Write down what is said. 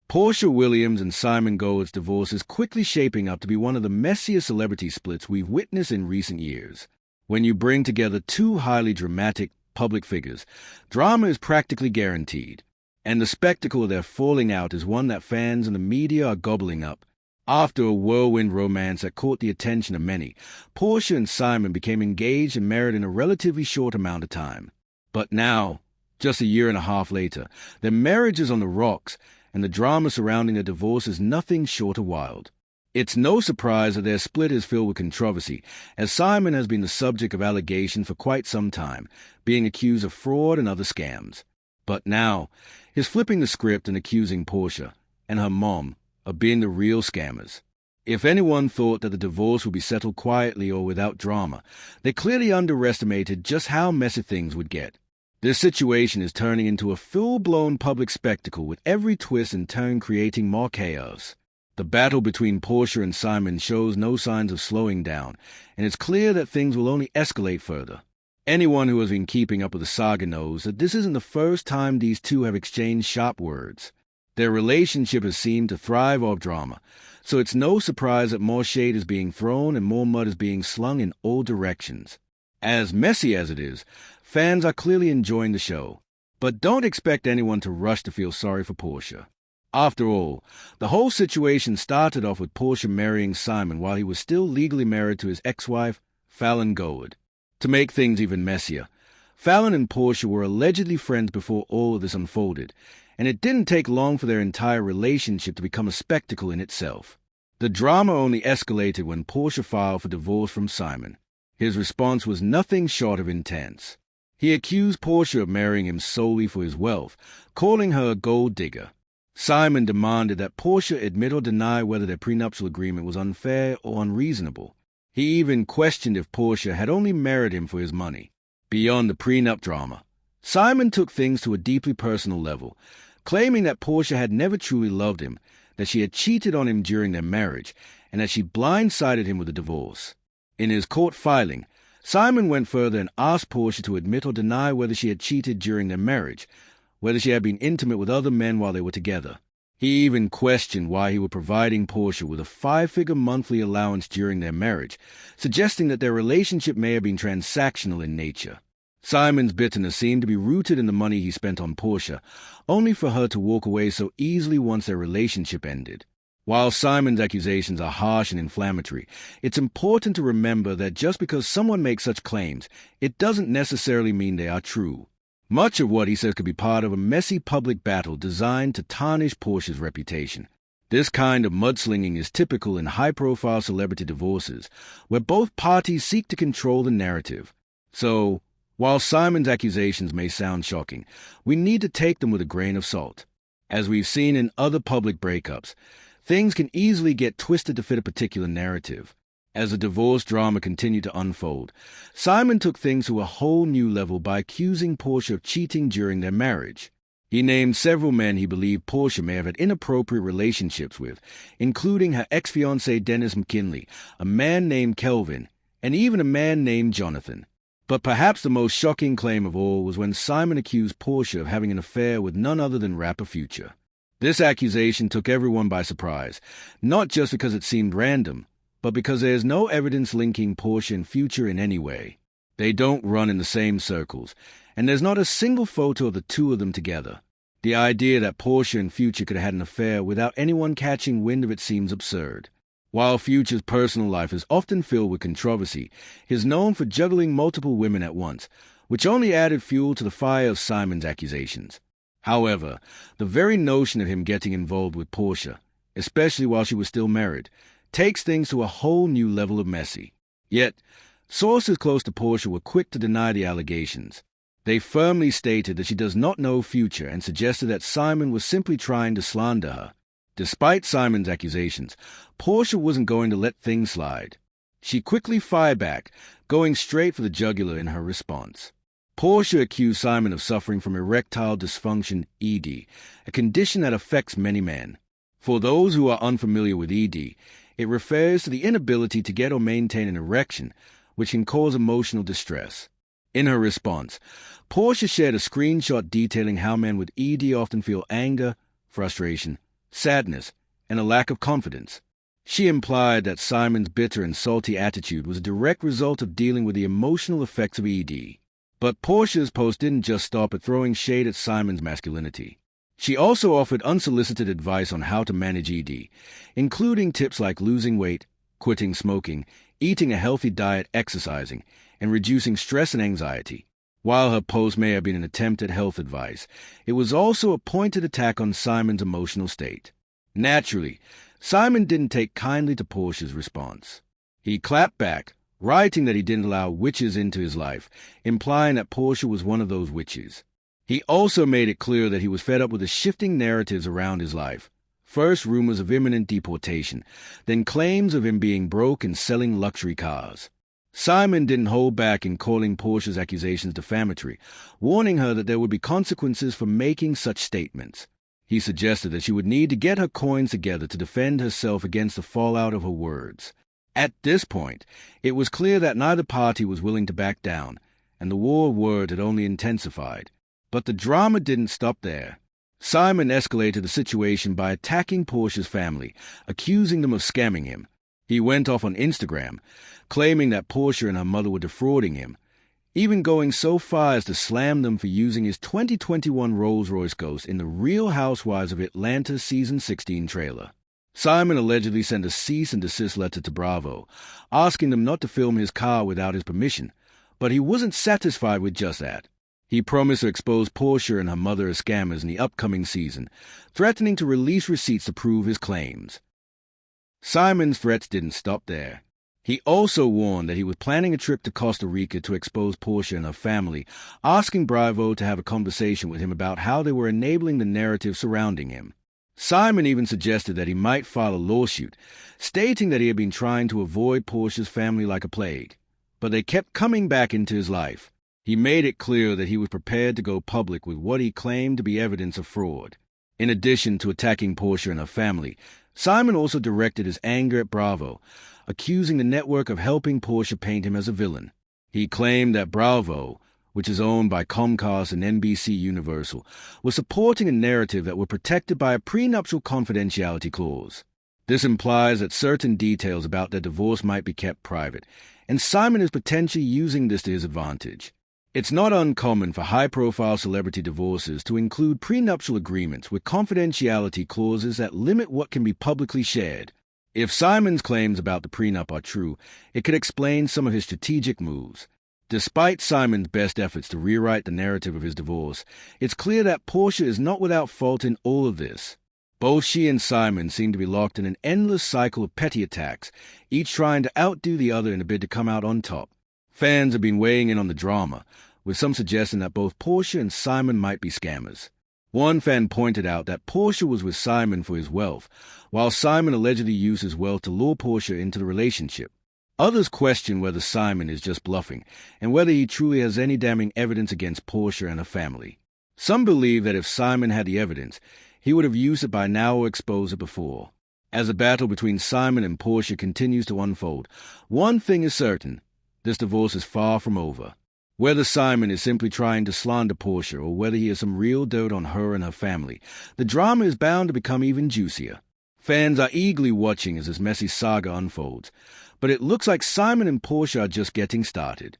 Porsha Williams and Simon Gowett's divorce is quickly shaping up to be one of the messiest celebrity splits we've witnessed in recent years. When you bring together two highly dramatic public figures, drama is practically guaranteed, and the spectacle of their falling out is one that fans and the media are gobbling up. After a whirlwind romance that caught the attention of many, Porsha and Simon became engaged and married in a relatively short amount of time. But now, just a year and a half later, their marriage is on the rocks, and the drama surrounding their divorce is nothing short of wild. It's no surprise that their split is filled with controversy, as Simon has been the subject of allegation for quite some time, being accused of fraud and other scams. But now, he's flipping the script and accusing Porsha and her mom of being the real scammers. If anyone thought that the divorce would be settled quietly or without drama, they clearly underestimated just how messy things would get. This situation is turning into a full-blown public spectacle with every twist and turn creating more chaos. The battle between Porsha and Simon shows no signs of slowing down, and it's clear that things will only escalate further. Anyone who has been keeping up with the saga knows that this isn't the first time these two have exchanged sharp words. Their relationship has seemed to thrive off drama, so it's no surprise that more shade is being thrown and more mud is being slung in all directions. As messy as it is, fans are clearly enjoying the show, but don't expect anyone to rush to feel sorry for Porsha. After all, the whole situation started off with Porsha marrying Simon while he was still legally married to his ex-wife, Fallon Goward. To make things even messier, Fallon and Porsha were allegedly friends before all of this unfolded, and it didn't take long for their entire relationship to become a spectacle in itself. The drama only escalated when Porsha filed for divorce from Simon. His response was nothing short of intense. He accused Porsha of marrying him solely for his wealth, calling her a gold digger. Simon demanded that Porsha admit or deny whether their prenuptial agreement was unfair or unreasonable. He even questioned if Porsha had only married him for his money. Beyond the prenup drama, Simon took things to a deeply personal level, claiming that Porsha had never truly loved him, that she had cheated on him during their marriage, and that she blindsided him with a divorce. In his court filing, Simon went further and asked Porsha to admit or deny whether she had cheated during their marriage, whether she had been intimate with other men while they were together. He even questioned why he was providing Porsha with a 5-figure monthly allowance during their marriage, suggesting that their relationship may have been transactional in nature. Simon's bitterness seemed to be rooted in the money he spent on Porsha, only for her to walk away so easily once their relationship ended. While Simon's accusations are harsh and inflammatory, it's important to remember that just because someone makes such claims, it doesn't necessarily mean they are true. Much of what he says could be part of a messy public battle designed to tarnish Porsha's reputation. This kind of mudslinging is typical in high-profile celebrity divorces, where both parties seek to control the narrative. So, while Simon's accusations may sound shocking, we need to take them with a grain of salt. As we've seen in other public breakups, things can easily get twisted to fit a particular narrative. As the divorce drama continued to unfold, Simon took things to a whole new level by accusing Porsha of cheating during their marriage. He named several men he believed Porsha may have had inappropriate relationships with, including her ex-fiancé Dennis McKinley, a man named Kelvin, and even a man named Jonathan. But perhaps the most shocking claim of all was when Simon accused Porsha of having an affair with none other than rapper Future. This accusation took everyone by surprise, not just because it seemed random, but because there is no evidence linking Porsha and Future in any way. They don't run in the same circles, and there's not a single photo of the two of them together. The idea that Porsha and Future could have had an affair without anyone catching wind of it seems absurd. While Future's personal life is often filled with controversy, he is known for juggling multiple women at once, which only added fuel to the fire of Simon's accusations. However, the very notion of him getting involved with Porsha, especially while she was still married, takes things to a whole new level of messy. Yet, sources close to Porsha were quick to deny the allegations. They firmly stated that she does not know Future and suggested that Simon was simply trying to slander her. Despite Simon's accusations, Porsha wasn't going to let things slide. She quickly fired back, going straight for the jugular in her response. Porsha accused Simon of suffering from erectile dysfunction, ED, a condition that affects many men. For those who are unfamiliar with ED, it refers to the inability to get or maintain an erection, which can cause emotional distress. In her response, Porsha shared a screenshot detailing how men with ED often feel anger, frustration, sadness, and a lack of confidence. She implied that Simon's bitter and salty attitude was a direct result of dealing with the emotional effects of ED. But Porsha's post didn't just stop at throwing shade at Simon's masculinity. She also offered unsolicited advice on how to manage ED, including tips like losing weight, quitting smoking, eating a healthy diet, exercising, and reducing stress and anxiety. While her post may have been an attempt at health advice, it was also a pointed attack on Simon's emotional state. Naturally, Simon didn't take kindly to Porsha's response. He clapped back, writing that he didn't allow witches into his life, implying that Porsha was one of those witches. He also made it clear that he was fed up with the shifting narratives around his life. First rumors of imminent deportation, then claims of him being broke and selling luxury cars. Simon didn't hold back in calling Porsha's accusations defamatory, warning her that there would be consequences for making such statements. He suggested that she would need to get her coins together to defend herself against the fallout of her words. At this point, it was clear that neither party was willing to back down, and the war of words had only intensified. But the drama didn't stop there. Simon escalated the situation by attacking Porsha's family, accusing them of scamming him. He went off on Instagram, claiming that Porsha and her mother were defrauding him, even going so far as to slam them for using his 2021 Rolls-Royce Ghost in the Real Housewives of Atlanta Season 16 trailer. Simon allegedly sent a cease and desist letter to Bravo, asking them not to film his car without his permission, but he wasn't satisfied with just that. He promised to expose Porsha and her mother as scammers in the upcoming season, threatening to release receipts to prove his claims. Simon's threats didn't stop there. He also warned that he was planning a trip to Costa Rica to expose Porsha and her family, asking Bravo to have a conversation with him about how they were enabling the narrative surrounding him. Simon even suggested that he might file a lawsuit, stating that he had been trying to avoid Porsha's family like a plague. But they kept coming back into his life. He made it clear that he was prepared to go public with what he claimed to be evidence of fraud. In addition to attacking Porsha and her family, Simon also directed his anger at Bravo, accusing the network of helping Porsha paint him as a villain. He claimed that Bravo, which is owned by Comcast and NBC Universal, was supporting a narrative that were protected by a prenuptial confidentiality clause. This implies that certain details about their divorce might be kept private, and Simon is potentially using this to his advantage. It's not uncommon for high-profile celebrity divorces to include prenuptial agreements with confidentiality clauses that limit what can be publicly shared. If Simon's claims about the prenup are true, it could explain some of his strategic moves. Despite Simon's best efforts to rewrite the narrative of his divorce, it's clear that Porsha is not without fault in all of this. Both she and Simon seem to be locked in an endless cycle of petty attacks, each trying to outdo the other in a bid to come out on top. Fans have been weighing in on the drama, with some suggesting that both Porsha and Simon might be scammers. One fan pointed out that Porsha was with Simon for his wealth, while Simon allegedly used his wealth to lure Porsha into the relationship. Others question whether Simon is just bluffing, and whether he truly has any damning evidence against Porsha and her family. Some believe that if Simon had the evidence, he would have used it by now or exposed it before. As the battle between Simon and Porsha continues to unfold, one thing is certain: this divorce is far from over. Whether Simon is simply trying to slander Porsha or whether he has some real dirt on her and her family, the drama is bound to become even juicier. Fans are eagerly watching as this messy saga unfolds, but it looks like Simon and Porsha are just getting started.